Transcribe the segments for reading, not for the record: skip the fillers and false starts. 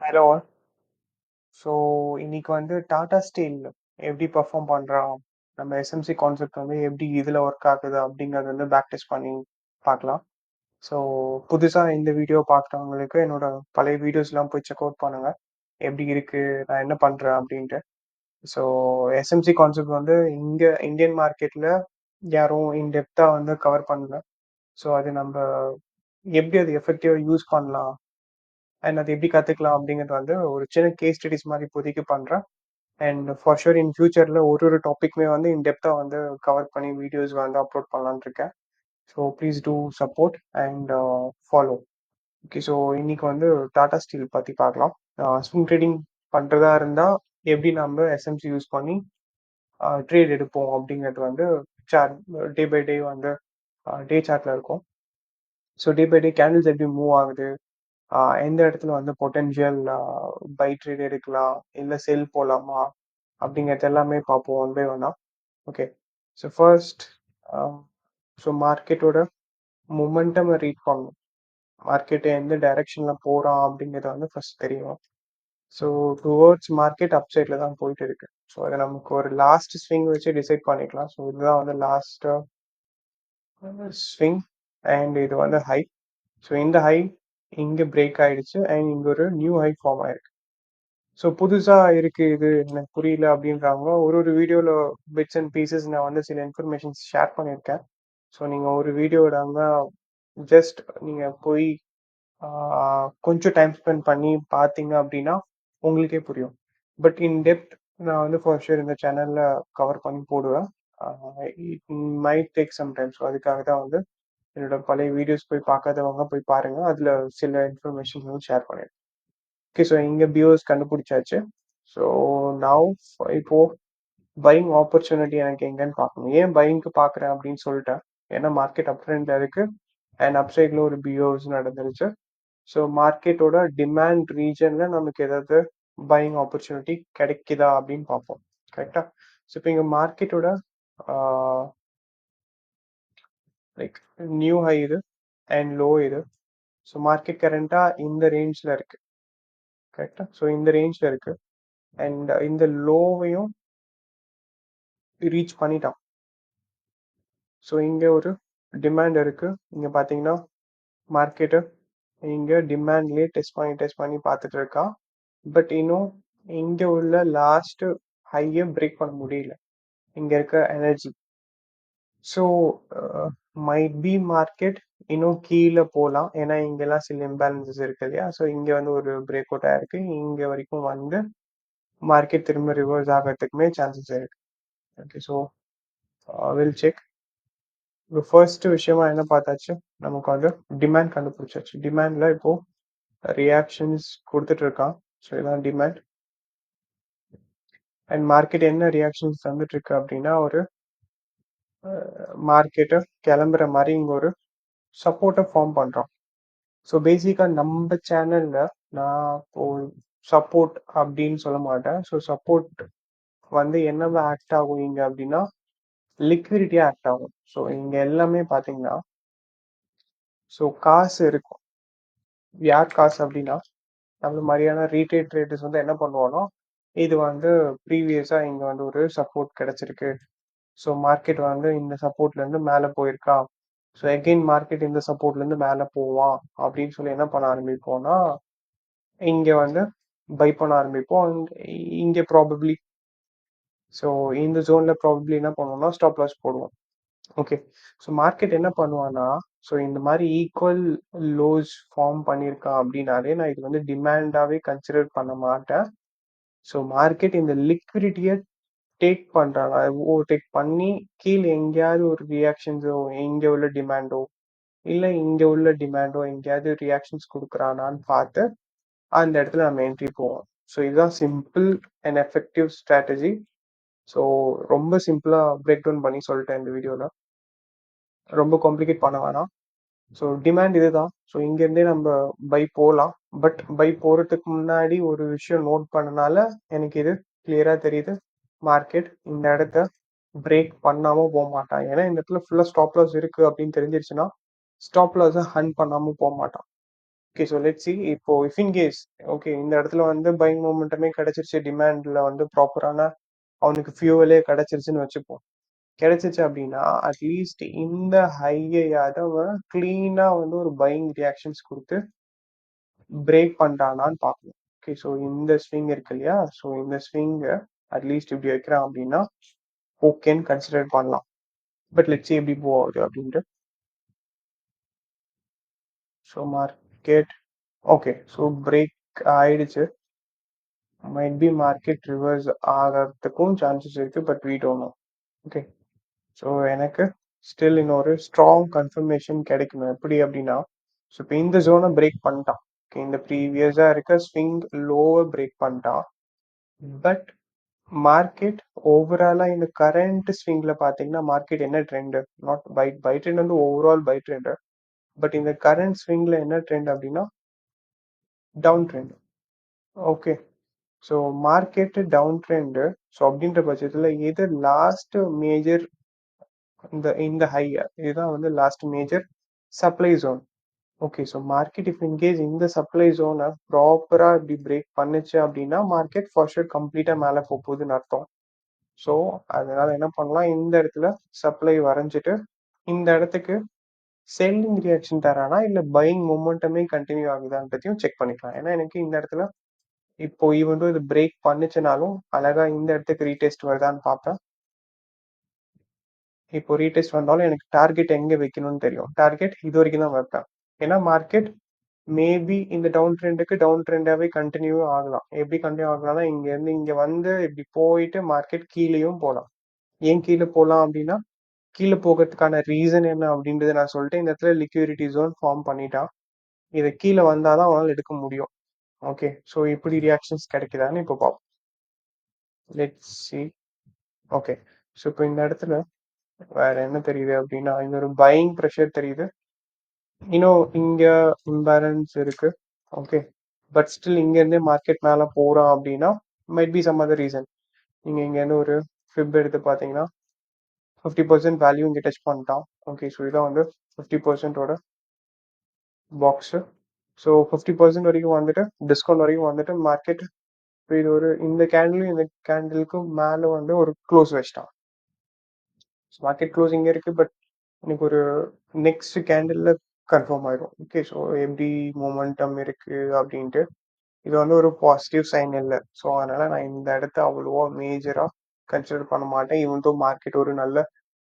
Hello. So இன்னைக்கு வந்து Tata steel எப்படி பெர்ஃபார்ம் பண்ணுறான், நம்ம எஸ்எம்சி கான்செப்ட் வந்து எப்படி இதில் ஒர்க் ஆகுது அப்படிங்கிறது வந்து பேக் டெஸ்ட் பண்ணி பார்க்கலாம். ஸோ புதுசாக இந்த வீடியோ பார்க்குறவங்களுக்கு என்னோட பழைய வீடியோஸ்லாம் போய் செக் அவுட் பண்ணுங்க, எப்படி இருக்கு, நான் என்ன பண்ணுறேன் அப்படின்ட்டு. ஸோ எஸ்எம்சி கான்செப்ட் வந்து இங்கே இந்தியன் மார்க்கெட்டில் யாரும் இன்டெப்த்தாக வந்து கவர் பண்ணல. ஸோ அது நம்ம எப்படி அது எஃபெக்டிவாக யூஸ் பண்ணலாம் அண்ட் அது எப்படி கற்றுக்கலாம் அப்படிங்கிறது வந்து ஒரு சின்ன கேஸ் ஸ்டடிஸ் மாதிரி இப்போதைக்கு பண்ணுறேன். அண்ட் ஃபார் ஷூர் இன் ஃபியூச்சரில் ஒரு டாப்பிக்குமே வந்து இன்டெப்த்தாக வந்து கவர் பண்ணி வீடியோஸ் வந்து அப்லோட் பண்ணலான்னு இருக்கேன். So please do support and follow. Okay, so இன்னைக்கு வந்து டாடா ஸ்டீல் பற்றி பார்க்கலாம். ஸ்விங் ட்ரேடிங் பண்ணுறதா இருந்தால் எப்படி நம்ம எஸ்எம்சி யூஸ் பண்ணி ட்ரேட் எடுப்போம் அப்படிங்கிறது வந்து சார்ட் டே பை டே வந்து டே சார்ட்டில் இருக்கும். So day by day candles எப்படி மூவ் ஆகுது, எந்த இடத்துல வந்து பொட்டென்ஷியல் பை ட்ரேட் எடுக்கலாம், இல்லை செல் போகலாமா அப்படிங்கிறது எல்லாமே பார்ப்போம் ஒன் பை ஒன்னா. ஓகே, ஸோ ஃபர்ஸ்ட் ஸோ மார்க்கெட்டோட மொமெண்டம் ரீட் பண்ணணும். மார்க்கெட் எந்த டைரக்ஷனில் போகிறான் அப்படிங்கிறத வந்து ஃபர்ஸ்ட் தெரியும். ஸோ டுவர்ட்ஸ் மார்க்கெட் அப் சைடில் தான் போயிட்டு இருக்கு. ஸோ அதை நமக்கு ஒரு லாஸ்ட் ஸ்விங் வச்சு டிசைட் பண்ணிக்கலாம். ஸோ இதுதான் வந்து லாஸ்ட் ஸ்விங் அண்ட் இது வந்து ஹை. ஸோ இந்த ஹை இங்கே பிரேக் ஆயிடுச்சு அண்ட் இங்கே ஒரு நியூ ஹை ஃபார்ம் ஆயிருக்கு. ஸோ புதுசாக இருக்கு, இது எனக்கு புரியல அப்படின்றவங்க ஒரு வீடியோவில் பிட்ஸ் அண்ட் பீசஸ் நான் வந்து சில இன்ஃபர்மேஷன்ஸ் ஷேர் பண்ணியிருக்கேன். ஸோ நீங்கள் ஒரு வீடியோ விடாமல் ஜஸ்ட் நீங்கள் போய் கொஞ்சம் டைம் ஸ்பெண்ட் பண்ணி பார்த்தீங்க அப்படின்னா உங்களுக்கே புரியும். பட் இன் டெப்த் நான் வந்து ஃபார் ஷூர் இந்த சேனலில் கவர் பண்ணி போடுவேன். It might take some time. So அதுக்காக தான் வந்து என்னோட பழைய வீடியோஸ் போய் பார்க்காதவங்க போய் பாருங்கள், அதில் சில இன்ஃபர்மேஷன் ஷேர் பண்ணியிருக்கேன். ஓகே, ஸோ இங்கே பியூஸ் கண்டுபிடிச்சாச்சு. ஸோ நவ் இப்போ பையிங் ஆப்பர்ச்சுனிட்டி எனக்கு எங்கன்னு பார்க்கணும். ஏன் பையிங்க்கு பார்க்குறேன் அப்படின்னு சொல்லிட்டேன், ஏன்னா மார்க்கெட் அப் ட்ரெண்ட்ல இருக்கு அண்ட் அப் சைடில் ஒரு பியூஸ் நடந்துருச்சு. ஸோ மார்க்கெட்டோட டிமாண்ட் ரீஜன்ல நமக்கு ஏதாவது பையிங் ஆப்பர்ச்சுனிட்டி கிடைக்குதா அப்படின்னு பார்ப்போம். கரெக்டா? ஸோ இப்போ இங்கே மார்க்கெட்டோட லைக் நியூ ஹை இது அண்ட் லோ இது. ஸோ மார்க்கெட் கரண்டா இந்த ரேஞ்சில் இருக்கு. கரெக்டா? ஸோ இந்த ரேஞ்சில் இருக்கு அண்ட் இந்த லோவையும் ரீச் பண்ணிட்டான். ஸோ இங்கே ஒரு டிமாண்ட் இருக்கு. இங்கே பார்த்தீங்கன்னா மார்க்கெட்டு இங்கே டிமாண்ட்லேயே டெஸ்ட் பண்ணி பார்த்துட்டு இருக்கான். பட் இன்னும் இங்கே உள்ள லாஸ்ட் ஹையை பிரேக் பண்ண முடியல இங்கே இருக்க energy. So might be market இன்னும் கீழே போகலாம், ஏன்னா இங்கெல்லாம் சில இம்பேலன்சஸ் இருக்கு இல்லையா. ஸோ இங்கே வந்து ஒரு பிரேக் அவுட் ஆயிருக்கு, இங்கே வரைக்கும் வந்து மார்க்கெட் திரும்ப ரிவர்ஸ் ஆகிறதுக்குமே சான்சஸ் இருக்கு. Okay, so will check. இப்போ ஃபர்ஸ்ட் விஷயமா என்ன பார்த்தாச்சு, நமக்கு வந்து டிமாண்ட் கண்டுபிடிச்சாச்சு. டிமாண்ட்ல இப்போ ரியாக்ஷன்ஸ் கொடுத்துட்டு இருக்கான். ஸோ இதான் டிமாண்ட் அண்ட் மார்க்கெட் என்ன ரியாக்ஷன்ஸ் தந்துட்டு இருக்கு அப்படின்னா, ஒரு மார்க்கெட்டை கிளம்புற மாதிரி இங்கே ஒரு சப்போர்ட்டை ஃபார்ம் பண்ணுறோம். ஸோ பேசிக்காக நம்ம சேனலில் நான் இப்போ சப்போர்ட் அப்படின்னு சொல்ல மாட்டேன். ஸோ சப்போர்ட் வந்து என்னவா ஆக்ட் ஆகும் இங்கே அப்படின்னா, லிக்விடிட்டியாக ஆக்ட் ஆகும். ஸோ இங்கே எல்லாமே பார்த்தீங்கன்னா, ஸோ காசு இருக்கும். யார் காசு அப்படின்னா, நம்ம மாதிரியான ரீட்டைல் ட்ரேடர்ஸ் வந்து என்ன பண்ணுவோம்னா, இது வந்து ப்ரீவியஸாக இங்கே வந்து ஒரு சப்போர்ட் கிடைச்சிருக்கு, ஸோ மார்க்கெட் வந்து இந்த சப்போர்ட்லேருந்து மேலே போயிருக்கா, ஸோ எகெயின் மார்க்கெட் இந்த சப்போர்ட்லேருந்து மேலே போவான் அப்படின்னு சொல்லி என்ன பண்ண ஆரம்பிப்போம்னா, இங்கே வந்து பை பண்ண ஆரம்பிப்போம். இங்கே ப்ராபப்ளி ஸோ இந்த ஜோனில் ப்ராபப்ளி என்ன பண்ணுவோம்னா ஸ்டாப் லாஸ் போடுவோம். ஓகே, ஸோ மார்க்கெட் என்ன பண்ணுவான்னா, ஸோ இந்த மாதிரி ஈக்குவல் லோஸ் ஃபார்ம் பண்ணியிருக்கான் அப்படின்னாலே நான் இது வந்து டிமாண்டாகவே கன்சிடர் பண்ண மாட்டேன். ஸோ மார்க்கெட் இந்த லிக்விடிட்டியை டேக் பண்ணுறாங்க, டேக் பண்ணி கீழே எங்கேயாவது ஒரு ரியாக்ஷன்ஸோ, இங்கே உள்ள டிமாண்டோ இல்லை இங்கே உள்ள டிமாண்டோ எங்கேயாவது ரியாக்ஷன்ஸ் கொடுக்குறானான்னு பார்த்து அந்த இடத்துல நம்ம என்ட்ரி போவோம். ஸோ இதுதான் simple and effective strategy. So ரொம்ப சிம்பிளாக பிரேக் டவுன் பண்ணி சொல்லிட்டேன் இந்த வீடியோவில், ரொம்ப காம்ப்ளிகேட் பண்ண வேணாம். ஸோ டிமாண்ட் இதுதான். ஸோ இங்கேருந்தே நம்ம பை போகலாம். பட் பை போகிறதுக்கு முன்னாடி ஒரு விஷயம் நோட் பண்ணனால எனக்கு இது கிளியராக தெரியுது, மார்க்கெட் இந்த இடத்த பிரேக் பண்ணாமல் போக மாட்டான். ஏன்னா இந்த இடத்துல ஃபுல்லாக ஸ்டாப் லாஸ் இருக்குது அப்படின்னு தெரிஞ்சிருச்சுன்னா ஸ்டாப் லாஸை ஹண்ட் பண்ணாமல் போக மாட்டான். ஓகே. ஸோ லெட்ஸ் சி இப்போ இஃப் இன் கேஸ் ஓகே இந்த இடத்துல வந்து பையிங் மொமெண்டமே கிடைச்சிருச்சு, டிமாண்ட்ல வந்து ப்ராப்பரான அவனுக்கு ஃபியூவலே கிடைச்சிருச்சுன்னு வச்சுப்போம். கிடைச்சிச்சு அப்படின்னா அட்லீஸ்ட் இந்த ஹையையாவது அவன் கிளீனா வந்து ஒரு பையிங் ரியாக்ஷன்ஸ் கொடுத்து பிரேக் பண்றானான்னு பார்க்கணும். ஓகே. ஸோ இந்த ஸ்விங் இருக்கு இல்லையா, ஸோ இந்த ஸ்விங்கை அட்லீஸ்ட் இப்படி வைக்கிறான் அப்படின்னா ஓகேன்னு கன்சிடர் பண்ணலாம். பட் லெட்ஸ் எப்படி போகுது அப்படின்ட்டு. So market okay. So break ஆயிடுச்சு. மைட் பி மார்க்கெட் ரிவர்ஸ் ஆகிறதுக்கும் சான்சஸ் இருக்கு, but we don't know. Okay. So எனக்கு ஸ்டில் இன்னொரு ஸ்ட்ராங் கன்ஃபர்மேஷன் கிடைக்கணும். எப்படி அப்படின்னா, ஸோ இப்போ இந்த ஜோனை பிரேக் பண்ணிட்டான். ஓகே. இந்த ப்ரீவியஸாக இருக்க ஸ்விங் லோவை பிரேக் பண்ணிட்டான். பட் மார்க்கெட் ஓவராலா இந்த கரண்ட் ஸ்விங்ல பாத்தீங்கன்னா மார்க்கெட் என்ன ட்ரெண்ட், நாட் பை ட்ரெண்ட் வந்து ஓவரால் பை ட்ரெண்ட். பட் இந்த கரண்ட் ஸ்விங்ல என்ன ட்ரெண்ட் அப்படின்னா down trend. Okay. So market down trend. So அப்படின்ற பட்சத்தில் எது லாஸ்ட் மேஜர் இந்த ஹை, இதுதான் வந்து last major supply zone. Okay. So market if in case இந்த சப்ளை ஜோனை ப்ராப்பரா இப்படி பிரேக் பண்ணுச்சு அப்படின்னா மார்க்கெட் ஃபார் ஷூர் கம்ப்ளீட்டா மேலே போகுதுன்னு அர்த்தம். ஸோ அதனால என்ன பண்ணலாம், இந்த இடத்துல சப்ளை வரைஞ்சிட்டு இந்த இடத்துக்கு செல்லிங் ரியாக்ஷன் தரானா இல்ல பையிங் மொமெண்டமே கண்டினியூ ஆகுதான்றதையும் செக் பண்ணிக்கலாம். ஏன்னா எனக்கு இந்த இடத்துல இப்போ ஈவன் இது பிரேக் பண்ணுச்சுனாலும் அழகா இந்த இடத்துக்கு ரீடெஸ்ட் வருதான்னு பார்ப்பேன். இப்போ ரீடெஸ்ட் வந்தாலும் எனக்கு டார்கெட் எங்க வைக்கணும்னு தெரியும். டார்கெட் இது வரைக்கும் தான் வைப்பேன். ஏன்னா மார்க்கெட் மேபி இந்த டவுன் ட்ரெண்டுக்கு டவுன் ட்ரெண்டாவே கண்டினியூ ஆகலாம். எப்படி கண்டினியூ ஆகலாம்னா இங்க இருந்து இங்க வந்து இப்படி போயிட்டு மார்க்கெட் கீழேயும் போகலாம். ஏன் கீழே போகலாம் அப்படின்னா, கீழே போகிறதுக்கான ரீசன் என்ன அப்படின்றத நான் சொல்லிட்டு இந்த இடத்துல லிக்விடிட்டி ஜோன் ஃபார்ம் பண்ணிட்டான். இதை கீழே வந்தாதான் அவனால் எடுக்க முடியும். ஓகே. ஸோ இப்படி ரியாக்ஷன்ஸ் கிடைக்குதான்னு இப்போ பார்ப்போம். Let's see. ஓகே. ஸோ இப்போ இந்த இடத்துல வேற என்ன தெரியுது அப்படின்னா, இங்க ஒரு பையிங் ப்ரெஷர் தெரியுது. இன்னும் இங்க இம்பேலன்ஸ் இருக்கு. ஓகே. பட் ஸ்டில் இங்க இருந்தே மார்க்கெட் மேல போறான் அப்படின்னா might be some other reason. நீங்க இங்க இருந்து ஒரு ஃபிப் எடுத்து பாத்தீங்கன்னா 50% வேல்யூ இங்கே டச் பண்ணிட்டான். ஓகே. ஸோ இதான் வந்து 50%ஓட பாக்ஸு. ஸோ 50% வரைக்கும் வந்துட்டு டிஸ்கவுண்ட் வரைக்கும் வந்துட்டு மார்க்கெட் இது ஒரு இந்த கேண்டிலும் இந்த கேண்டிலுக்கும் மேலே வந்து ஒரு க்ளோஸ் வச்சிட்டான். மார்க்கெட் க்ளோஸ் இங்கே இருக்கு, பட் எனக்கு ஒரு நெக்ஸ்ட் கேண்டில் கன்ஃபார்ம் ஆயிடும். ஓகே. ஸோ எப்படி மொமெண்டம் இருக்கு அப்படின்ட்டு இது வந்து ஒரு பாசிட்டிவ் சைன் இல்லை. ஸோ அதனால நான் இந்த இடத்த அவ்வளோவா மேஜரா கன்சிடர் பண்ண மாட்டேன். இவன் தோ மார்க்கெட் ஒரு நல்ல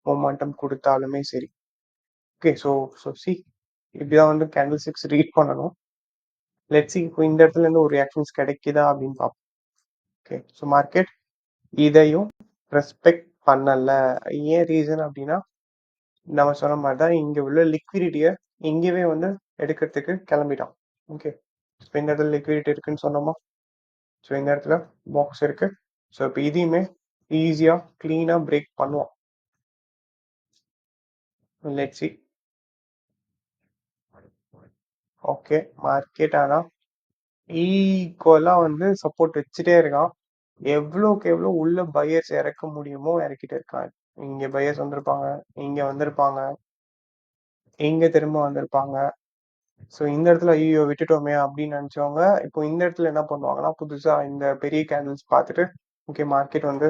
மொமெண்டம் கொடுத்தாலுமே சரி. ஓகே. ஸோ சி இப்படிதான் வந்து கேண்டில் சிக்ஸ் ரீட் பண்ணணும். லெட்ஸ் சி இப்போ இந்த இடத்துல இருந்து ஒரு ரியாக்ஷன்ஸ் கிடைக்குதா அப்படின்னு பார்ப்போம். ஓகே. ஸோ மார்க்கெட் இதையும் ரெஸ்பெக்ட் பண்ணல. ஏன் ரீசன் அப்படின்னா நம்ம சொன்ன மாதிரி தான் இங்க உள்ள லிக்விடிட்டியை இங்கேயே வந்து எடுக்கிறதுக்கு கிளம்பிட்டான். ஓகே. இப்போ இந்த இடத்துல லிக்விடிட்டி இருக்குன்னு சொன்னோமா, ஸோ இந்த இடத்துல பாக்ஸ் இருக்கு. ஸோ இப்போ இதையுமே ஈஸியா கிளீனா பிரேக் பண்ணுவோம். Let's see. ஓகே. மார்க்கெட் ஆனா ஈக்குவலா வந்து சப்போர்ட் வச்சுட்டே இருக்கான். எவ்வளோக்கு எவ்வளோ உள்ள பையர்ஸ் இறக்க முடியுமோ இறக்கிட்டு இருக்கான். இங்க பையர்ஸ் வந்திருப்பாங்க, இங்க வந்திருப்பாங்க, இங்க திரும்ப வந்திருப்பாங்க. ஸோ இந்த இடத்துல ஐயோ விட்டுட்டோமே அப்படின்னு நினைச்சவங்க இப்போ இந்த இடத்துல என்ன பண்ணுவாங்கன்னா புதுசா இந்த பெரிய கேண்டில்ஸ் பார்த்துட்டு ஓகே மார்க்கெட் வந்து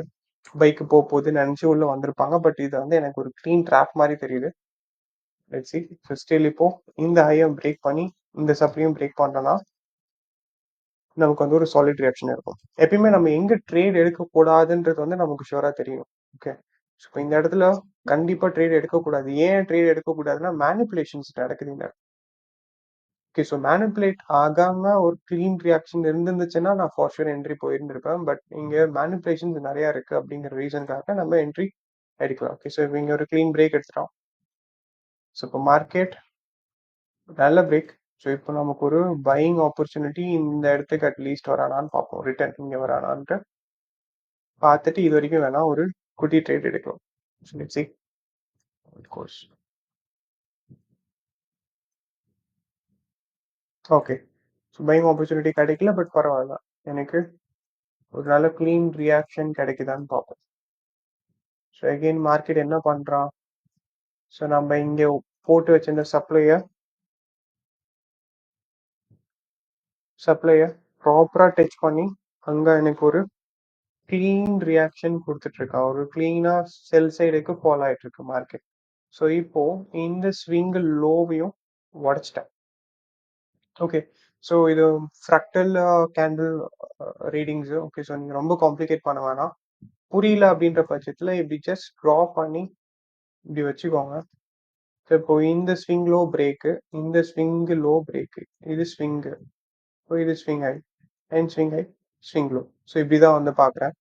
பைக்கு போக போகுதுன்னு நினைச்சு உள்ள வந்திருப்பாங்க. பட் இது வந்து எனக்கு ஒரு க்ளீன் ட்ராப் மாதிரி தெரியுது. Let's see. ஸோ ஸ்டில் இப்போ இந்த ஹையை பிரேக் பண்ணி இந்த சப்ளையும் பிரேக் பண்ணோம்னா நமக்கு வந்து ஒரு சாலிட் ரியாக்ஷன் இருக்கும். எப்பயுமே நம்ம எங்க ட்ரேட் எடுக்கக்கூடாதுன்றது வந்து நமக்கு ஷுவரா தெரியும். ஓகே. இப்போ இந்த இடத்துல கண்டிப்பா ட்ரேட் எடுக்கக்கூடாது. ஏன் ட்ரேட் எடுக்கக்கூடாதுன்னா மேனிப்புலேஷன்ஸ் நடக்குது இந்த. ஓகே. ஸோ மேனிப்புலேட் ஆகாம ஒரு க்ளீன் ரியாக்ஷன் இருந்துச்சுன்னா நான் ஃபார் ஷூர் என்ட்ரி போயிருந்திருப்பேன். பட் இங்க மேனிப்புலேஷன்ஸ் நிறைய இருக்கு அப்படிங்கிற ரீசனுக்காக நம்ம என்ட்ரி எடுக்கலாம். ஓகே. ஸோ இங்க ஒரு க்ளீன் பிரேக் எடுத்துட்டோம். ஸோ இப்போ மார்க்கெட் நல்ல பிரேக். ஸோ இப்போ நமக்கு ஒரு பையிங் ஆப்பர்ச்சுனிட்டி இந்த இடத்துக்கு அட்லீஸ்ட் வரானான்னு பார்ப்போம். ரிட்டர்ன் இங்க வரானான்ட்டு பார்த்துட்டு இது வரைக்கும் வேணா ஒரு குட்டி ட்ரேட் எடுக்கலாம். Let's see. Of course. Okay. So buying opportunity கிடைக்கல, பட் பரவாயில்ல. எனக்கு ஒரு நல்ல க்ளீன் ரியாக்ஷன் கிடைக்குதான்னு பார்ப்போம். ஸோ அகெயின் மார்க்கெட் என்ன பண்றான், ஸோ நம்ம இங்கே போட்டு வச்சிருந்த சப்ளையை சப்ளையை ப்ராப்பராக டச் பண்ணி அங்கே எனக்கு ஒரு க்ளீன் ரியாக்ஷன் கொடுத்துட்ருக்கா, ஒரு க்ளீனாக செல் சைடுக்கு ஃபாலோ ஆகிட்டு இருக்கு மார்க்கெட். ஸோ இப்போ இந்த ஸ்விங் லோவையும் உடச்சிட்டேன். ஓகே, ஸோ இது ஃப்ரக்டல் கேண்டில் ரீடிங்ஸு. ஓகே, ஸோ நீங்கள் ரொம்ப காம்ப்ளிகேட் பண்ண வேணாம். புரியல அப்படின்ற பட்சத்தில் இப்படி ஜஸ்ட் ட்ரா பண்ணி இப்படி வச்சுக்கோங்க. ஸோ இப்போ இந்த ஸ்விங் லோ பிரேக்கு, இந்த ஸ்விங் லோ பிரேக்கு, இது ஸ்விங்கு, ஸோ இது swing high and swing high, swing low. So இப்படி தான் வந்து பார்க்குறேன்.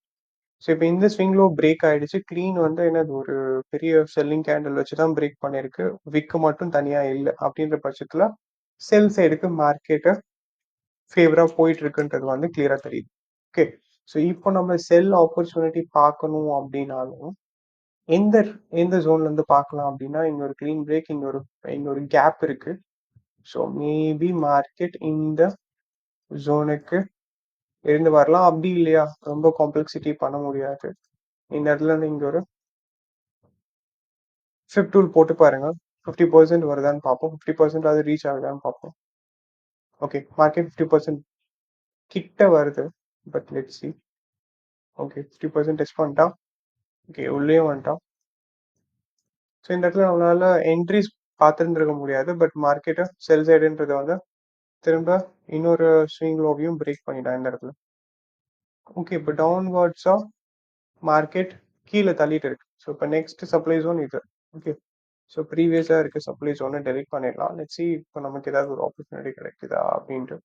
ஸோ இப்போ இந்த ஸ்விங் லோ பிரேக் ஆயிடுச்சு. க்ளீன் வந்து என்னது ஒரு பெரிய செல்லிங் கேண்டில் வச்சு தான் பிரேக் பண்ணியிருக்கு, விக்கு மட்டும் தனியாக இல்லை. அப்படின்ற பட்சத்தில் செல் சைடுக்கு மார்க்கெட்டு ஃபேவராக போயிட்டு இருக்குன்றது வந்து கிளியராக தெரியுது. ஓகே, ஸோ இப்போ நம்ம செல் ஆப்பர்ச்சுனிட்டி பார்க்கணும் அப்படின்னாலும் எந்த எந்த ஜோன்ல இருந்து பார்க்கலாம் அப்படின்னா, இங்க ஒரு க்ளீன் பிரேக், இங்க ஒரு கேப் இருக்கு. ஸோ மேபி மார்க்கெட் இந்த ஜோனுக்கு இருந்து வரலாம். அப்படி இல்லையா, ரொம்ப காம்ப்ளெக்சிட்டி பண்ண முடியாது. இந்த இடத்துல இருந்து இங்க ஒரு ஃபிப் டூல் போட்டு பாருங்க, 50% வருதான்னு பார்ப்போம், 50% அது ரீச் ஆகுதான்னு பார்ப்போம். ஓகே, மார்க்கெட் 50% கிட்ட வருது, but let's see. Okay, 50% touch பண்ணிட்டான். ஓகே, உள்ளே வந்துட்டான். ஸோ இந்த இடத்துல நம்மளால என்ட்ரிஸ் பார்த்துருந்துருக்க முடியாது, பட் மார்க்கெட்டை செல் சைடுன்றதை வந்து திரும்ப இன்னொரு ஸ்விங் லோவையும் பிரேக் பண்ணிட்டான் இந்த இடத்துல. ஓகே, இப்போ டவுன்வர்ட்ஸா மார்க்கெட் கீழே தள்ளிட்டு இருக்கு. ஸோ இப்போ நெக்ஸ்ட் சப்ளை ஜோன் இது. ஓகே, ஸோ ப்ரீவியஸாக இருக்க சப்ளை ஜோனை டெலிட் பண்ணிடலாம். லெட்ஸ் சி இப்போ நமக்கு ஏதாவது ஒரு ஆப்பர்ச்சுனிட்டி கிடைக்குதா அப்படின்ட்டு.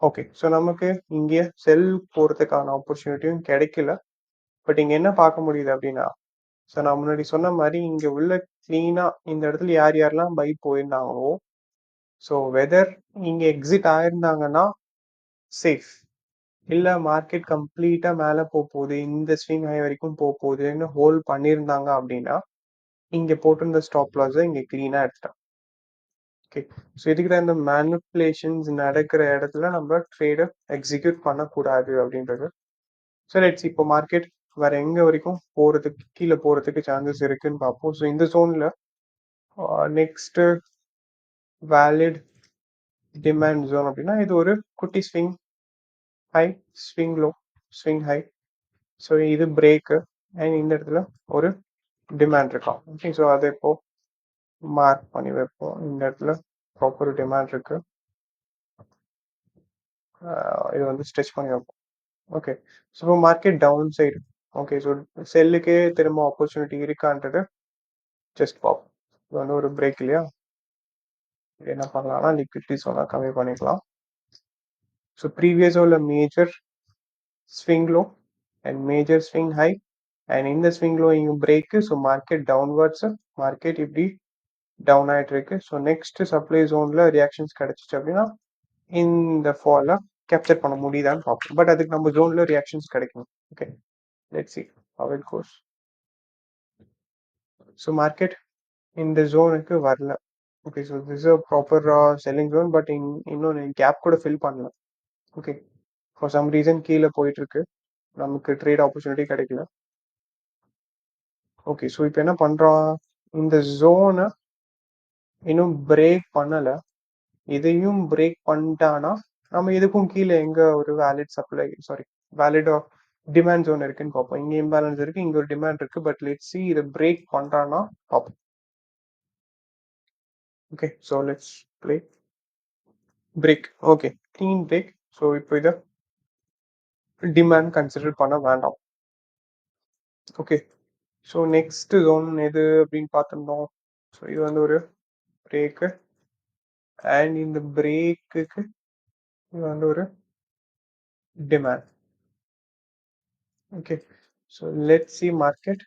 ஓகே, ஸோ நமக்கு இங்கே செல் போகிறதுக்கான ஆப்பர்ச்சுனிட்டியும் கிடைக்கல. பட் இங்கே என்ன பார்க்க முடியுது அப்படின்னா, ஸோ நான் முன்னாடி சொன்ன மாதிரி இங்கே உள்ள க்ளீனாக இந்த இடத்துல யார் யாரெல்லாம் பை போயிருந்தாங்களோ, ஸோ வெதர் இங்கே எக்ஸிட் ஆயிருந்தாங்கன்னா சேஃப், இல்லை மார்க்கெட் கம்ப்ளீட்டாக மேலே போகுது, இந்த ஸ்விங் ஹை வரைக்கும் போகுதுன்னு ஹோல்ட் பண்ணியிருந்தாங்க அப்படின்னா இங்கே போட்டிருந்த ஸ்டாப் லாஸை இங்கே க்ளீனாக எடுத்துட்டேன். ஓகே, ஸோ இதுக்கு தான் இந்த மேனிப்புலேஷன்ஸ் நடக்கிற இடத்துல நம்ம ட்ரேடை எக்ஸிக்யூட் பண்ணக்கூடாது அப்படின்றது. ஸோ லெட்ஸ் இப்போ மார்க்கெட் வேற எங்கே வரைக்கும் போகிறதுக்கு, கீழே போகிறதுக்கு சான்சஸ் இருக்குன்னு பார்ப்போம். ஸோ இந்த ஜோனில் நெக்ஸ்ட் வேலிட் டிமாண்ட் ஜோன் அப்படின்னா இது ஒரு குட்டி swing high, swing low, swing high. So இது பிரேக்கு அண்ட் இந்த இடத்துல ஒரு டிமாண்ட் இருக்கான். ஓகே, ஸோ அதை இப்போ மார்க் பண்ணி வைப்போம். இந்த இடத்துல ப்ராப்பர் டிமாண்ட் இருக்கு, இது வந்து ஸ்ட்ரெச் பண்ணி வைப்போம். ஓகே, ஸோ இப்போ market down side. Okay, so செல்லுக்கே திரும்ப ஆப்பர்ச்சுனிட்டி இருக்கான்றது ஜஸ்ட் பார்ப்போம். இது வந்து ஒரு பிரேக் இல்லையா, என்ன பண்ணலாம்னா லிக்விடிட்டி சொன்னா கம்மி பண்ணிக்கலாம். ஸோ ப்ரீவியஸாக உள்ள major swing low and major swing high and இந்த ஸ்விங் லோ இங்கே break. So market downwards, market இப்படி டவுன் ஆகிட்டு இருக்கு. ஸோ நெக்ஸ்ட் சப்ளை ஜோன்ல ரியாக்ஷன்ஸ் கிடைச்சிச்சு அப்படின்னா இந்த ஃபாலை கேப்சர் பண்ண முடியுதான்னு பார்ப்போம். பட் அதுக்கு நம்ம ஜோன்ல ரியாக்ஷன்ஸ் கிடைக்கும். Okay, let's see how it goes. So market இந்த ஜோனுக்கு வரல. Okay, so this a proper selling zone, but இன்னொன்று கேப் கூட ஃபில் பண்ணல. ஓகே, ஃபார் சம் ரீசன் கீழே போயிட்டு இருக்கு, நமக்கு ட்ரேட் ஆப்பர்ச்சுனிட்டி கிடைக்கல. ஓகே, ஸோ இப்போ என்ன பண்ணுறோம், இந்த ஜோனை இன்னும் பிரேக் பண்ணலை, இதையும் பிரேக் பண்ணிட்டானா நம்ம இதுக்கும் கீழே எங்கே ஒரு valid supply, sorry valid demand zone இருக்குன்னு பார்ப்போம். இங்கே இம்பேலன்ஸ் இருக்கு, இங்கே ஒரு டிமாண்ட் இருக்கு, பட் லெட்ஸ் see இதை பிரேக் பண்ணுறான்னா பார்ப்போம். Okay, so let's play break. Okay, clean break. So இப்போ இதை டிமாண்ட் கன்சிடர் பண்ண வேண்டாம். ஓகே, ஸோ நெக்ஸ்ட் ஜோன் எது அப்படின்னு பார்த்துருந்தோம். ஸோ இது வந்து ஒரு பிரேக்கு அண்ட் இந்த பிரேக்குக்கு இது வந்து ஒரு demand. Okay, so let's see market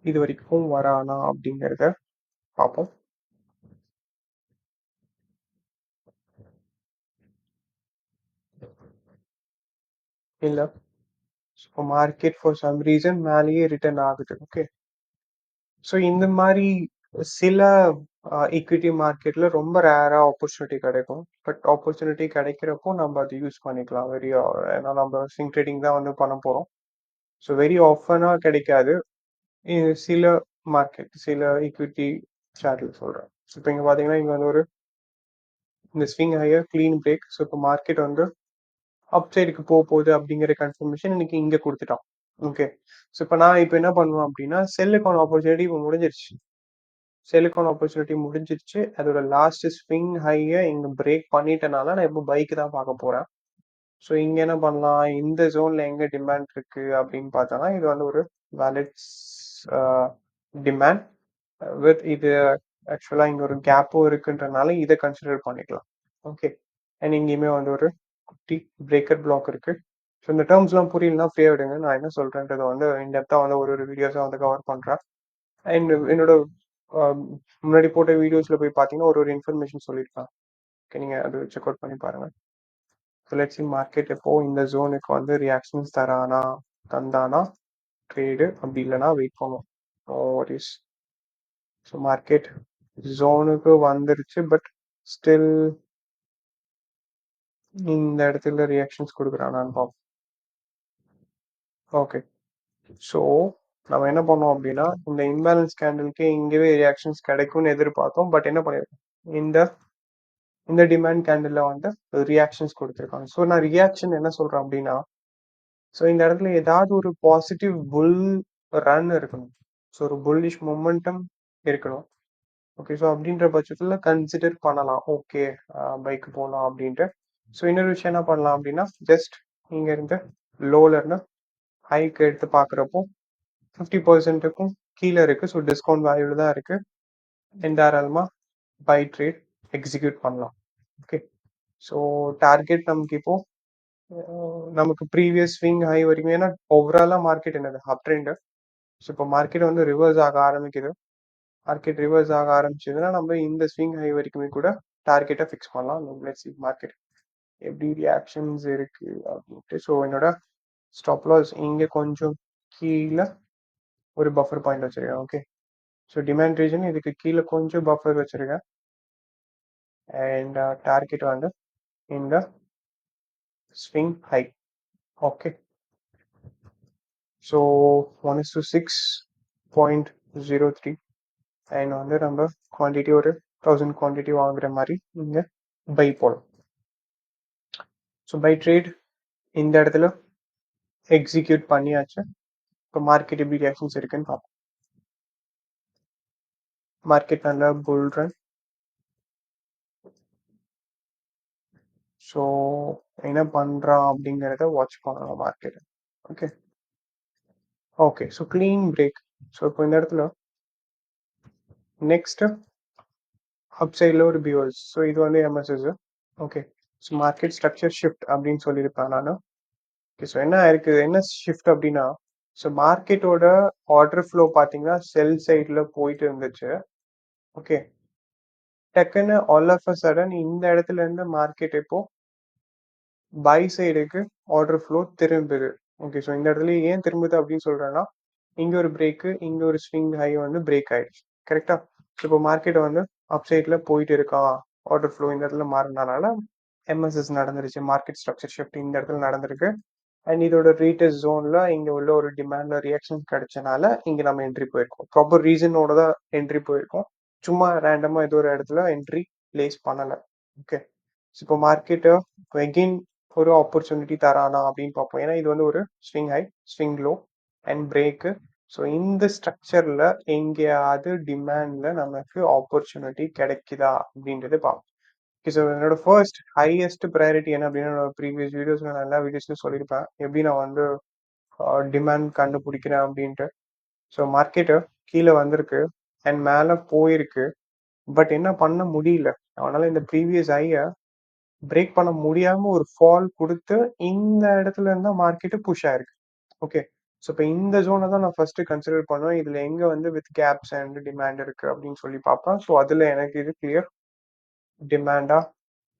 இது வரைக்கும் வரானா அப்படிங்கிறத பார்ப்போம். இல்லை, so market for some reason மேலேயே ரிட்டர்ன் ஆகுது. ஓகே, ஸோ இந்த மாதிரி சில ஈக்விட்டி மார்க்கெட்ல ரொம்ப ரேரா ஆப்பர்ச்சுனிட்டி கிடைக்கும். பட் ஆப்பர்ச்சுனிட்டி கிடைக்கிறப்போ நம்ம அதை யூஸ் பண்ணிக்கலாம். ஏன்னா நம்ம ஸ்விங் ட்ரேடிங் தான் வந்து பண்ண போறோம். ஸோ வெரி ஆஃபனா கிடைக்காது. சில மார்க்கெட், சில ஈக்விட்டி சார்ட்ல சொல்றேன். இப்போ இங்க பாத்தீங்கன்னா இங்க வந்து ஒரு இந்த swing higher clean break. So இப்போ மார்க்கெட் வந்து அப் சைடுக்கு போகுது அப்படிங்கிற கன்ஃபர்மேஷன் எனக்கு இங்கே கொடுத்துட்டான். ஓகே. ஸோ இப்போ நான் இப்போ என்ன பண்ணுவேன் அப்படின்னா செல்லுக்கான ஆப்பர்ச்சுனிட்டி இப்போ முடிஞ்சிருச்சு. செல்லுக்கான ஆப்பர்ச்சுனிட்டி முடிஞ்சிருச்சு. அதோட லாஸ்ட் ஸ்விங் ஹையை இங்கே பிரேக் பண்ணிட்டனால நான் இப்போ பைக்கு தான் பார்க்க போகிறேன். ஸோ இங்கே என்ன பண்ணலாம், இந்த ஜோனில் எங்கே டிமாண்ட் இருக்கு அப்படின்னு பார்த்தோன்னா இது வந்து ஒரு வேலிட் டிமாண்ட் வித் இது ஆக்சுவலாக இங்கே ஒரு கேப்பும் இருக்குன்றனால இதை கன்சிடர் பண்ணிக்கலாம். ஓகே. அண்ட் இங்கேயுமே வந்து ஒரு குட்டி பிரேக்கர் பிளாக் இருக்கு. ஸோ இந்த டேர்ம்ஸ்லாம் புரியலனா ஃப்ரீயாக விடுங்க. நான் என்ன சொல்கிறேன்றதை வந்து இன்டெப்த்தாக வந்து ஒரு வீடியோஸாக வந்து கவர் பண்ணுறேன். அண்ட் என்னோட முன்னாடி போட்ட வீடியோஸில் போய் பார்த்தீங்கன்னா ஒரு இன்ஃபர்மேஷன் சொல்லியிருக்கேன். ஓகே, நீங்கள் அது செக் அவுட் பண்ணி பாருங்கள். ஸோ லெட்ஸ் சி மார்க்கெட் எப்போ இந்த ஜோனுக்கு வந்து ரியாக்ஷன்ஸ் தந்தானா ட்ரேடு, அப்படி இல்லைனா வெயிட் பண்ணும். வாட் இஸ் ஸோ மார்க்கெட் ஜோனுக்கு வந்துருச்சு, பட் ஸ்டில் இந்த இடத்துல ரியாக்ஷன்ஸ் கொடுக்குறானான்னு பார்ப்போம். ஓகே. ஸோ நம்ம என்ன பண்ணோம் அப்படின்னா இந்த இம்பேலன்ஸ் கேண்டலுக்கு இங்கேயே ரியாக்ஷன்ஸ் கிடைக்கும்னு எதிர்பார்த்தோம். பட் என்ன பண்ணிருக்கோம், இந்த டிமாண்ட் கேண்டில் வந்து ரியாக்ஷன்ஸ் கொடுத்துருக்காங்க. ஸோ நான் ரியாக்ஷன் என்ன சொல்றேன் அப்படின்னா, ஸோ இந்த இடத்துல ஏதாவது ஒரு பாசிட்டிவ் புல் ரன் இருக்கணும். ஸோ ஒரு புல்லிஷ் மொமெண்டம் இருக்கணும். ஓகே. ஸோ அப்படின்ற பட்சத்தில் கன்சிடர் பண்ணலாம். ஓகே, பைக் போகலாம் அப்படின்ட்டு. ஸோ இன்னொரு விஷயம் என்ன பண்ணலாம் அப்படின்னா, ஜஸ்ட் இங்க இருந்து லோல இருந்து ஹைக்கு எடுத்து பார்க்குறப்போ 50%க்கும் கீழே இருக்கு. ஸோ டிஸ்கவுண்ட் வேல்யூல தான் இருக்கு. தாராளமா பை ட்ரேட் எக்ஸிக்யூட் பண்ணலாம். ஓகே. ஸோ டார்கெட் நமக்கு இப்போ நமக்கு ப்ரீவியஸ் ஸ்விங் ஹை வரைக்கும், ஏன்னா ஓவராலா மார்க்கெட் என்னது அப் ட்ரெண்ட். ஸோ இப்போ மார்க்கெட் வந்து ரிவர்ஸ் ஆக ஆரம்பிக்குது. மார்க்கெட் ரிவர்ஸ் ஆக ஆரம்பிச்சதுன்னா நம்ம இந்த ஸ்விங் ஹை வரைக்குமே கூட டார்கெட்டை ஃபிக்ஸ் பண்ணலாம். லெட்ஸ் சி மார்க்கெட் எப்படி ரியாக்ஷன்ஸ் இருக்கு அப்படின்ட்டு. ஸோ என்னோட ஸ்டாப் லாஸ் இங்கே கொஞ்சம் கீழே ஒரு பஃபர் பாயிண்ட் வச்சிருக்கேன். ஓகே. ஸோ டிமாண்ட் ரீஜன் இதுக்கு கீழே கொஞ்சம் பஃபர் வச்சிருக்கேன். அண்ட் டார்கெட் வந்து இந்த swing high. Okay. So 1:6.03 and வந்து நம்ம குவான்டிட்டி ஒரு 1000 குவான்டிட்டி வாங்குற மாதிரி இங்கே பை போடும். ஸோ பை ட்ரேட் இந்த இடத்துல எக்ஸிக்யூட் பண்ணியாச்சு. இப்போ மார்க்கெட் எப்படி ரியாக்ஷன்ஸ் இருக்குன்னு பார்ப்போம். மார்க்கெட் நல்ல புல் ரன். ஸோ என்ன பண்ணுறான் அப்படிங்கிறத வாட்ச் பண்ணலாம் market. Okay. Okay. So clean break. So இப்போ இந்த இடத்துல நெக்ஸ்ட் அப் சைடில் ஒரு பியூஸ். ஸோ இது வந்து MSS. Okay. So market structure shift அப்படின்னு சொல்லியிருப்பேன் நான். ஓகே. ஸோ என்ன இருக்குது, என்ன ஷிஃப்ட் அப்படின்னா, ஸோ மார்க்கெட்டோட ஆர்டர் ஃப்ளோ பார்த்தீங்கன்னா செல் சைடில் போயிட்டு இருந்துச்சு. ஓகே. டக்குன்னு ஆல் ஆஃப் அ சடன் இந்த இடத்துல இருந்து மார்க்கெட் இப்போ பை சைடுக்கு ஆர்டர் ஃப்ளோ திரும்புது. ஓகே. ஸோ இந்த இடத்துல ஏன் திரும்புது அப்படின்னு சொல்றேன்னா, இங்க ஒரு பிரேக்கு, இங்க ஒரு ஸ்விங் ஹை வந்து பிரேக் ஆயிடுச்சு. கரெக்டா? இப்போ மார்க்கெட் வந்து அப் சைட்ல போயிட்டு இருக்கா, ஆர்டர் ஃப்ளோ இந்த இடத்துல மாறினால எம்எஸ்எஸ் நடந்துருச்சு. மார்க்கெட் ஸ்ட்ரக்சர் ஷிஃப்ட் இந்த இடத்துல நடந்திருக்கு. அண்ட் இதோட ரீட்டஸ்ட் ஜோன்ல இங்க உள்ள ஒரு டிமாண்ட்ல ரியாக்ஷன் கிடைச்சனால இங்க நம்ம என்ட்ரி போயிருக்கோம். ப்ராப்பர் ரீசனோட தான் என்ட்ரி போயிருக்கோம். சும்மா ரேண்டமா ஏதோ ஒரு இடத்துல என்ட்ரி பிளேஸ் பண்ணல. ஓகே. இப்போ மார்க்கெட் எகெயின் ஒரு ஆப்பர்ச்சுனிட்டி தரானா அப்படின்னு பார்ப்போம். ஏன்னா இது வந்து ஒரு swing high, swing low and break. So இந்த ஸ்ட்ரக்சர்ல எங்கேயாவது டிமாண்ட்ல நமக்கு ஆப்பர்ச்சுனிட்டி கிடைக்குதா அப்படின்றது பார்ப்போம். ஓகே. ஸோ என்னோட ஃபர்ஸ்ட் ஹையஸ்ட் ப்ரையாரிட்டி என்ன அப்படின்னா, என்னோட ப்ரீவியஸ் வீடியோஸ்ல நான் எல்லா வீடியோஸ்லையும் சொல்லியிருப்பேன் எப்படி நான் வந்து டிமாண்ட் கண்டுபிடிக்கிறேன் அப்படின்ட்டு. ஸோ மார்க்கெட்டு கீழே வந்திருக்கு அண்ட் மேலே போயிருக்கு. பட் என்ன பண்ண முடியல, அவனால இந்த ப்ரீவியஸ் ஹையை பிரேக் பண்ண முடியாம ஒரு ஃபால் கொடுத்து இந்த இடத்துல இருந்தா மார்க்கெட்டு புஷ் ஆயிருக்கு. ஓகே. ஸோ இப்போ இந்த ஜோனை தான் நான் ஃபர்ஸ்ட் கன்சிடர் பண்ணுவேன். இதுல எங்க வந்து வித் கேப்ஸ் அண்ட் டிமாண்ட் இருக்கு அப்படின்னு சொல்லி பார்ப்பேன். ஸோ அதுல எனக்கு இது கிளியர் டிமாண்டா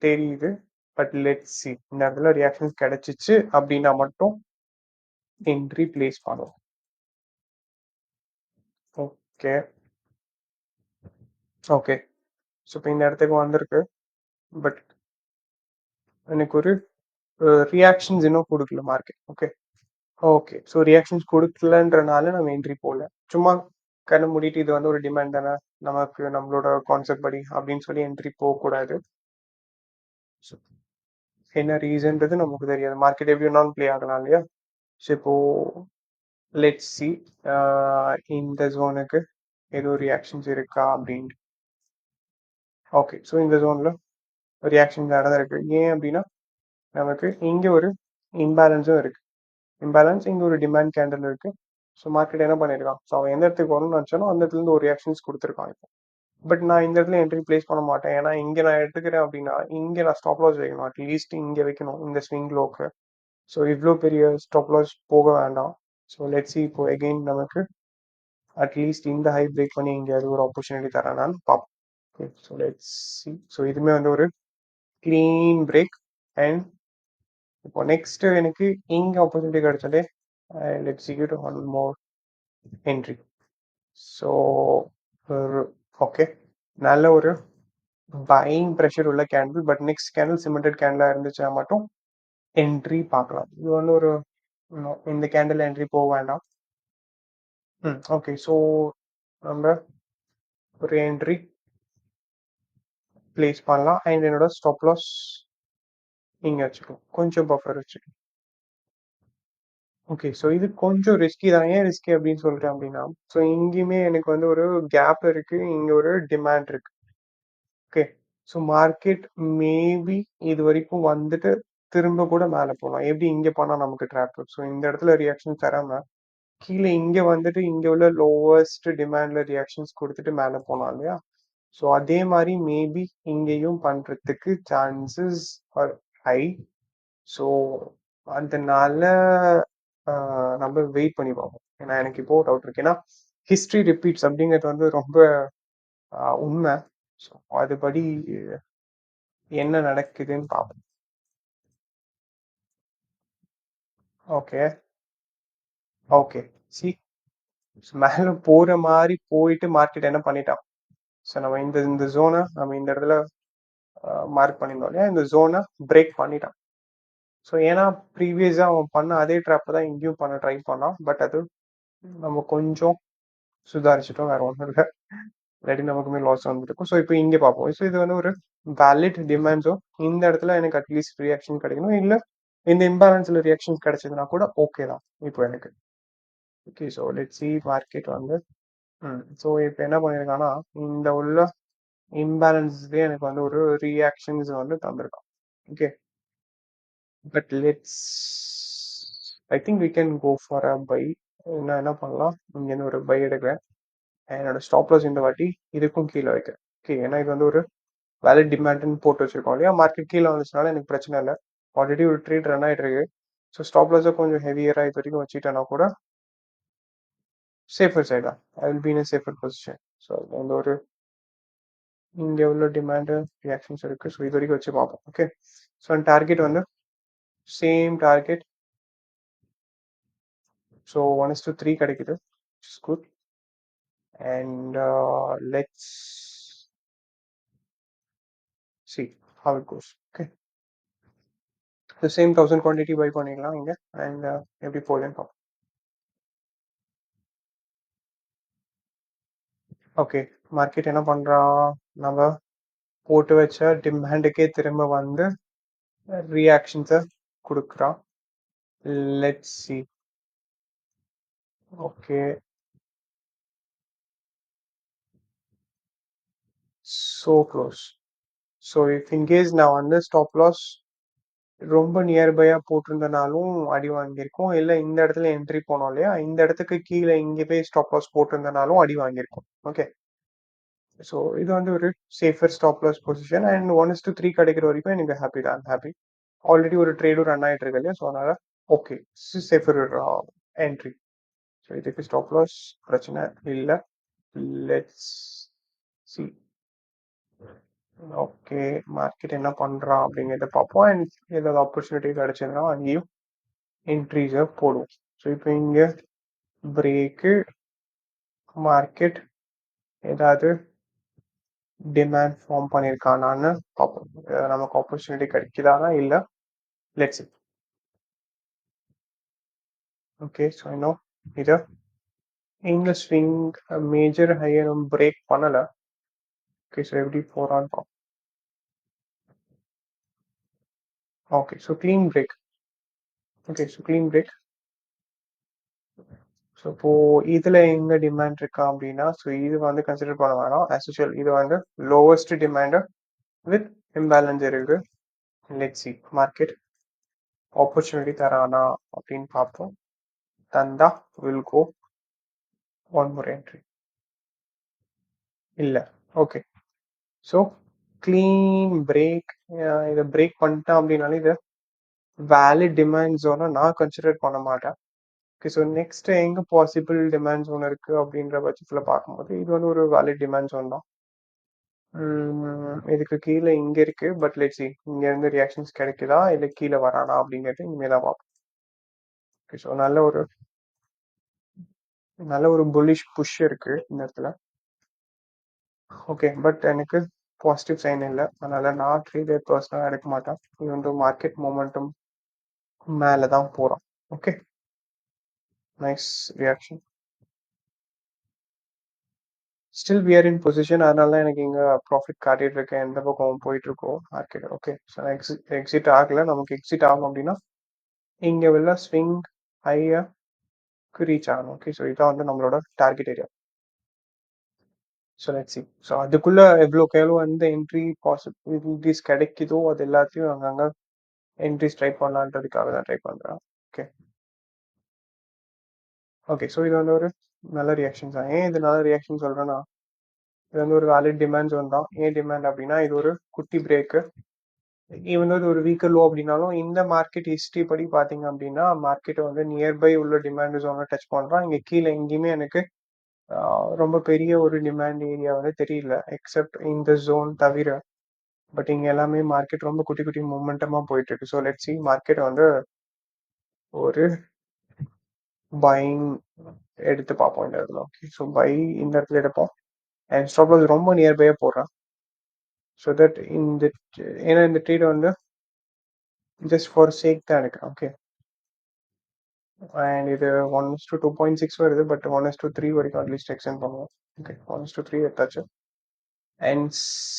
தெரியுது. பட் லெட்ஸ் சி, இந்த இடத்துல ரியாக்ஷன்ஸ் கிடைச்சிச்சு அப்படின்னா மட்டும் என்ட்ரி பிளேஸ் பண்ணுவோம். ஓகே. ஓகே. ஸோ இப்போ இந்த இடத்துக்கு வந்திருக்கு. பட் எனக்கு ஒரு ரியாக்ஷன்ஸ் இன்னும் கொடுக்கல market. Okay. Okay. So reactions கொடுக்கலன்றனால நம்ம என்ட்ரி போகல. சும்மா கண்ணு மூடிட்டு இது வந்து ஒரு டிமாண்ட் தானே, நமக்கு நம்மளோட கான்செப்ட் படி அப்படின்னு சொல்லி என்ட்ரி போகக்கூடாது. ஸோ என்ன ரீசன்றது நமக்கு தெரியாது. மார்க்கெட் எப்படி வேணாலும் ப்ளே ஆகலாம் இல்லையா? ஸோ இப்போ லெட்ஸ் சி இந்த ஜோனுக்கு ஏதோ ரியாக்ஷன்ஸ் இருக்கா அப்படின்ட்டு. ஓகே, ஸோ இந்த ஜோனில் ரியாக்ஷன் நடந்திருக்கு. ஏன் அப்படின்னா நமக்கு இங்கே ஒரு இம்பேலன்ஸும் இருக்கு. இம்பேலன்ஸ் இங்கே ஒரு டிமாண்ட் கேண்டில் இருக்கு. ஸோ மார்க்கெட் என்ன பண்ணியிருக்கான்? ஸோ அவன் எந்த இடத்துக்கு வரணும்னு நினச்சாலும் அந்த இடத்துலேருந்து ஒரு ரியாக்ஷன்ஸ் கொடுத்துருக்கான் இப்போ. பட் நான் இந்த இடத்துல என்ட்ரி பிளேஸ் பண்ண மாட்டேன். ஏன்னா இங்கே நான் எடுத்துக்கிறேன் அப்படின்னா இங்கே நான் ஸ்டாப் லாஸ் வைக்கணும். அட்லீஸ்ட் இங்கே வைக்கணும் இந்த ஸ்விங் லோக்கு. ஸோ இவ்வளோ பெரிய ஸ்டாப் லாஸ் போக வேண்டாம். ஸோ லெட்ஸ் சி இப்போ எகெயின் நமக்கு அட்லீஸ்ட் இந்த ஹை பிரேக் பண்ணி இங்கே அது ஒரு ஆப்பர்ச்சுனிட்டி தரேன் பார்ப்போம். Okay, so let's see. So இதுவுமே வந்து ஒரு க்ளீன் பிரேக். அண்ட் இப்போ நெக்ஸ்ட் எனக்கு இங்கே ஆப்பர்ச்சுனிட்டி கிடைச்சதே let's execute one more entry. So okay, நல்ல ஒரு பையிங் ப்ரெஷர் உள்ள candle. But next candle cemented கேண்டிலாக இருந்துச்சுன்னா மட்டும் என்ட்ரி பார்க்கலாம். இது வந்து ஒரு இந்த கேண்டில் என்ட்ரி போக வேண்டாம். ஓகே, ஸோ நம்ம ஒரு என்ட்ரி பிளேஸ் பண்ணலாம். அண்ட் என்னோட ஸ்டாப் லாஸ் இங்கே வச்சுக்கலாம், கொஞ்சம் பஃபர் வச்சு. ஓகே, ஸோ இது கொஞ்சம் ரிஸ்கி தான். ஏன் ரிஸ்கி அப்படின்னு சொல்லிட்டேன் அப்படின்னா, ஸோ இங்கேயுமே எனக்கு வந்து ஒரு கேப் இருக்கு, இங்கே ஒரு டிமாண்ட் இருக்கு. ஓகே, ஸோ மார்க்கெட் மேபி இது வரைக்கும் வந்துட்டு திரும்ப கூட மேலே போகலாம். எப்படி இங்கே போனால் நமக்கு ட்ராப். ஸோ இந்த இடத்துல ரியாக்ஷன் தராம கீழே இங்கே வந்துட்டு இங்கே உள்ள லோவஸ்ட் டிமாண்ட்ல ரியாக்ஷன்ஸ் கொடுத்துட்டு மேலே போனோம் இல்லையா? ஸோ அதே மாதிரி மேபி இங்கேயும் பண்ணுறதுக்கு சான்சஸ் ஆர் ஹை. ஸோ அதனால நம்ம வெயிட் பண்ணி பார்ப்போம். ஏன்னா எனக்கு இப்போ டவுட் இருக்கு. ஏன்னா ஹிஸ்ட்ரி ரிப்பீட்ஸ் அப்படிங்கிறது வந்து ரொம்ப உண்மை. ஸோ அதுபடி என்ன நடக்குதுன்னு பார்ப்போம். ஓகே ஓகே, சி மேலே போகிற மாதிரி போயிட்டு மார்க்கெட் என்ன பண்ணிட்டான்? ஸோ நம்ம இந்த ஜோனை நம்ம இந்த இடத்துல மார்க் பண்ணியிருந்தோம் இல்லையா? இந்த ஜோனை பிரேக் பண்ணிட்டான். ஸோ ஏன்னா ப்ரீவியஸாக அவன் பண்ண அதே ட்ராப்பை தான் இங்கேயும் பண்ண ட்ரை பண்ணான். பட் அது நம்ம கொஞ்சம் சுதாரிச்சிட்டோம், வேற ஒன்றும் இல்லை. இல்லாட்டி நமக்குமே லாஸ் வந்துருக்கும். ஸோ இப்போ இங்கே பார்ப்போம். ஸோ இது வந்து ஒரு வேலிட் டிமாண்ட் ஜோன். இந்த இடத்துல எனக்கு அட்லீஸ்ட் ரியாக்ஷன் கிடைக்கணும். இல்லை இந்த இம்பேலன்ஸில் ரியாக்ஷன்ஸ் கிடைச்சதுன்னா கூட ஓகே தான் இப்போ எனக்கு. Okay, so let see market வந்து ஸோ இப்போ என்ன பண்ணியிருக்கான்னா இந்த உள்ள இம்பேலன்ஸ்லேயே எனக்கு வந்து ஒரு ரியாக்ஷன்ஸ் வந்து தந்திருக்கான். Okay, but let's I think we can go for a buy. நான் என்ன பண்ணலாம், இங்கேருந்து ஒரு பை எடுக்கிறேன். என்னோட ஸ்டாப் லாஸ் இந்த வாட்டி இதுக்கும் கீழே வைக்கிறேன். ஓகே, ஏன்னா இது வந்து ஒரு வேலிட் டிமாண்ட்னு போட்டு வச்சிருக்கோம் இல்லையா? மார்க்கெட் கீழே வந்துச்சுனால எனக்கு பிரச்சனை இல்லை. ஆல்ரெடி ஒரு ட்ரேட் ரன் ஆகிட்டு இருக்கு. ஸோ ஸ்டாப் லாஸை கொஞ்சம் ஹெவியராக இது வரைக்கும் வச்சுட்டேன்னா கூட சேஃபர் சைடா I will be in safer position. So அந்த ஒரு இங்கே உள்ள டிமாண்டு ரியாக்ஷன்ஸ் இருக்கு. ஸோ இது வரைக்கும் வச்சு பார்ப்போம். ஓகே, ஸோ டார்கெட் வந்து சேம் டார்கெட். ஸோ 1:3 கிடைக்குது, it's good. And let's see how it goes. Okay, the same 1000 quantity buy பண்ணிக்கலாம் இங்க. அண்ட் எப்படி போகுதுன்னு பார்ப்போம். ஓகே, மார்க்கெட் என்ன பண்றான்? நம்ம போட்டு வச்ச டிமாண்டுக்கே திரும்ப வந்து ரியாக்ஷன்ஸை கொடுக்குறான். Let's see. Okay, so close. So if in case நான் வந்து ஸ்டாப் லாஸ் ரொம்ப நியர்பையாக போட்டிருந்தனாலும் அடி வாங்கியிருக்கோம். இல்லை இந்த இடத்துல என்ட்ரி போனோம் இல்லையா? இந்த இடத்துக்கு கீழே இங்கே போய் ஸ்டாப் லாஸ் போட்டிருந்தனாலும் அடி வாங்கியிருக்கோம். ஓகே, ஸோ இது வந்து ஒரு safer stop loss position. And 1:3 கிடைக்கிற வரைக்கும் எனக்கு ஹாப்பி தான். ஹாப்பி. ஆல்ரெடி ஒரு ட்ரேடும் ரன் ஆகிட்டு இருக்கு இல்லையா? ஸோ அதனால ஓகே, சேஃபர் என்ட்ரி. ஸோ இதுக்கு ஸ்டாப் லாஸ் பிரச்சனை இல்லை. Let's see. ஓகே, மார்க்கெட் என்ன பண்ணுறான் அப்படிங்கிறத பார்ப்போம். அண்ட் ஏதாவது ஆப்பர்ச்சுனிட்டி கிடைச்சதுன்னா அங்கேயும் என்ட்ரிஸை போடுவோம். ஸோ இப்போ இங்கே பிரேக்கு மார்க்கெட் ஏதாவது டிமாண்ட் ஃபார்ம் பண்ணியிருக்கானான்னு பார்ப்போம். நமக்கு ஆப்பர்ச்சுனிட்டி கிடைக்குதானா இல்லை. லெட்ஸ். ஓகே, ஸோ இன்னும் இதை இங்கே ஸ்விங் மேஜர் ஹையை நம்ம பிரேக் பண்ணலை. ஓகே, ஸோ எப்படி போகிறான்னு பார்ப்போம். Okay. So clean break. Okay. So clean break. So இப்போ இதுல எங்க டிமாண்ட் இருக்கா அப்படின்னா, ஸோ இது வந்து கன்சிடர் பண்ண வேணாம். ஆஸ் யூசுவல் இது வந்து லோவஸ்ட் டிமாண்ட் வித் இம்பேலன்ஸ் இருக்கு. லெட்ஸ் சி மார்க்கெட் ஆப்பர்ச்சுனிட்டி தரானா அப்படின்னு பார்ப்போம். தந்தா will go one more entry. இல்ல. ஓகே. So clean break. இதை பிரேக் பண்ணிட்டேன் அப்படின்னாலே இது வேலிட் டிமாண்ட் ஜோனை நான் கன்சிடர் பண்ண மாட்டேன். ஓகே. ஸோ நெக்ஸ்ட் எங்க பாசிபிள் டிமாண்ட் ஜோன் இருக்கு அப்படின்ற பட்சத்தில் பார்க்கும்போது இது வந்து ஒரு வேலிட் டிமாண்ட் ஜோன் தான். இதுக்கு கீழே இங்க இருக்கு. பட் லெட்ஸ் சி இங்க இருந்து ரியாக்ஷன்ஸ் கிடைக்குதா இல்ல கீழே வரானா அப்படிங்கிறது இனிமே தான் பார்ப்போம். ஓகே. ஸோ நல்ல ஒரு புல்லிஷ் புஷ் இருக்கு இந்த இடத்துல. ஓகே. பட் எனக்கு பாசிட்டிவ் சைன் இல்லை. அதனால நான் ட்ரேட் பர்சனலாக எடுக்க மாட்டேன். இது வந்து மார்க்கெட் மொமெண்டம் மேலே தான் போகிறோம். Okay. Nice reaction. Still we are in position. அதனால தான் எனக்கு இங்கே ப்ராஃபிட் காட்டிட்டு இருக்கேன். எந்த பக்கம் போயிட்டு இருக்கோம் மார்க்கெட். ஓகே. ஸோ எக்ஸிட் ஆகல. நமக்கு எக்ஸிட் ஆகும் அப்படின்னா இங்கே வெளில ஸ்விங் ஹையாக்கு ரீச் ஆகணும். ஓகே. ஸோ இதான் வந்து நம்மளோட target area. So let's see. So அதுக்குள்ள எவ்வளோக்கு எவ்வளோ வந்து என்ட்ரி பாசிபிலிட்டிஸ் கிடைக்குதோ அது எல்லாத்தையும் அங்கங்கே என்ட்ரிஸ் ட்ரை பண்ணலான்றதுக்காக தான் ட்ரை பண்ணுறேன். ஓகே. ஓகே. ஸோ இது வந்து ஒரு நல்ல ரியாக்ஷன் தான். ஏன் இது நல்ல ரியாக்ஷன் சொல்கிறேன்னா, இது வந்து ஒரு வேலிட் டிமாண்ட் ஜோன் தான். ஏன் டிமாண்ட் அப்படின்னா இது ஒரு குட்டி பிரேக்கு. ஈவன் இது ஒரு வீக்கர் லோ அப்படின்னாலும் இந்த மார்க்கெட் ஹிஸ்ட்ரி படி பார்த்தீங்க அப்படின்னா மார்க்கெட் வந்து நியர்பை உள்ள டிமாண்ட் ஜோனை டச் பண்ணுறான். இங்கே கீழே எங்கேயுமே எனக்கு ரொம்ப பெரிய ஒரு டிமாண்ட் ஏரியா வந்து தெரியல எக்ஸப்ட் இந்த ஜோன் தவிர. பட் இங்க எல்லாமே மார்க்கெட் ரொம்ப குட்டி குட்டி மூமெண்டமா போயிட்டு இருக்கு. ஸோ லெட்ஸ் சி மார்க்கெட் வந்து ஒரு பையிங் எடுத்து பார்ப்போம் இந்த இடத்துல. ஓகே. ஸோ பை இந்த இடத்துல எடுப்போம். அண்ட் ஸ்டாப் லாஸ் ரொம்ப நியர்பையாக போடுறேன். ஸோ தட் இந்த ஏன்னா இந்த ட்ரேட் வந்து ஜஸ்ட் ஃபார் சேக் தான் எடுக்கிறேன். ஓகே. அண்ட் இது 1:2.6 வருது. பட் 1:3 வரைக்கும் அட்லீஸ்ட் எக்ஸ்டெண்ட் பண்ணுவோம். ஓகே. 1:3 எடுத்தாச்சு. அண்ட்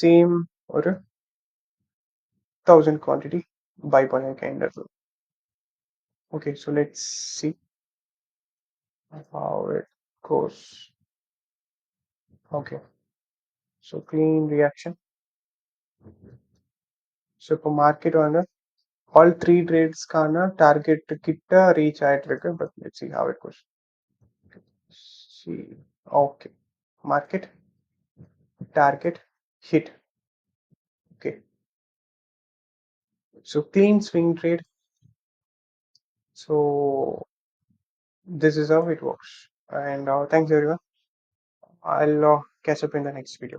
சேம் ஒரு 1000 குவான்டிட்டி பை பண்ணியிருக்கேன் இந்த இடத்துல. Okay. So let's C how it goes. Okay. So clean reaction. So இப்போ மார்க்கெட் வந்து ஆல் த்ரீ ட்ரேட்ஸ்க்கான டார்கெட் கிட்ட ரீச் ஆயிட்டு இருக்கு. But let's see how it goes. See. Okay. Market target hit. Okay. So clean swing trade. So this is how it works. And thanks everyone. I'll catch up in the next video.